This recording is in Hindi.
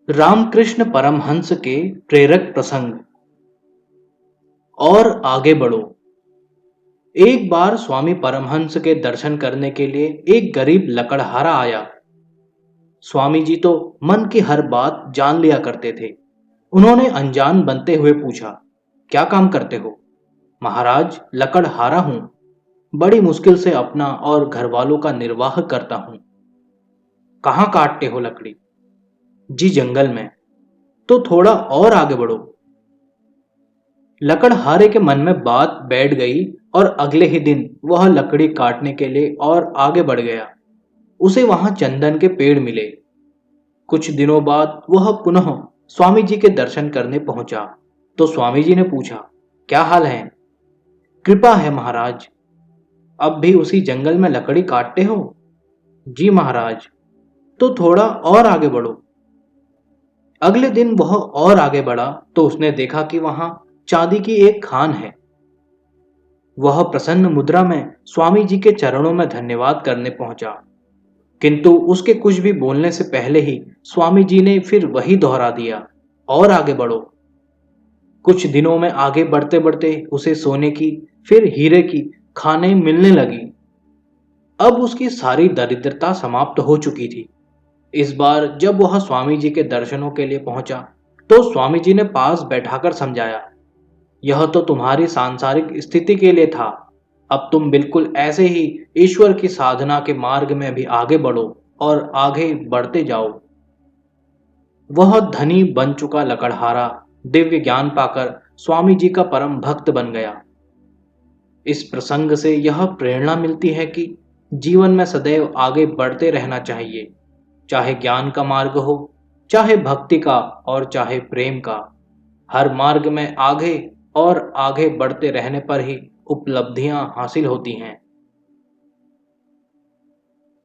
रामकृष्ण परमहंस के प्रेरक प्रसंग। और आगे बढ़ो। एक बार स्वामी परमहंस के दर्शन करने के लिए एक गरीब लकड़हारा आया। स्वामी जी तो मन की हर बात जान लिया करते थे। उन्होंने अनजान बनते हुए पूछा, क्या काम करते हो? महाराज, लकड़हारा हूं। बड़ी मुश्किल से अपना और घर वालों का निर्वाह करता हूं। कहाँ काटते हो लकड़ी? जी, जंगल में। तो थोड़ा और आगे बढ़ो। लकड़हारे के मन में बात बैठ गई और अगले ही दिन वह लकड़ी काटने के लिए और आगे बढ़ गया। उसे वहां चंदन के पेड़ मिले। कुछ दिनों बाद वह पुनः स्वामी जी के दर्शन करने पहुंचा तो स्वामी जी ने पूछा, क्या हाल है? कृपा है महाराज। अब भी उसी जंगल में लकड़ी काटते हो? जी महाराज। तो थोड़ा और आगे बढ़ो। अगले दिन वह और आगे बढ़ा तो उसने देखा कि वहां चांदी की एक खान है। वह प्रसन्न मुद्रा में स्वामी जी के चरणों में धन्यवाद करने पहुंचा, किंतु उसके कुछ भी बोलने से पहले ही स्वामी जी ने फिर वही दोहरा दिया, और आगे बढ़ो। कुछ दिनों में आगे बढ़ते बढ़ते उसे सोने की, फिर हीरे की खानें मिलने लगी। अब उसकी सारी दरिद्रता समाप्त हो चुकी थी। इस बार जब वह स्वामी जी के दर्शनों के लिए पहुंचा तो स्वामी जी ने पास बैठाकर समझाया, यह तो तुम्हारी सांसारिक स्थिति के लिए था। अब तुम बिल्कुल ऐसे ही ईश्वर की साधना के मार्ग में भी आगे बढ़ो और आगे बढ़ते जाओ। वह धनी बन चुका लकड़हारा दिव्य ज्ञान पाकर स्वामी जी का परम भक्त बन गया। इस प्रसंग से यह प्रेरणा मिलती है कि जीवन में सदैव आगे बढ़ते रहना चाहिए, चाहे ज्ञान का मार्ग हो, चाहे भक्ति का और चाहे प्रेम का। हर मार्ग में आगे और आगे बढ़ते रहने पर ही उपलब्धियां हासिल होती हैं।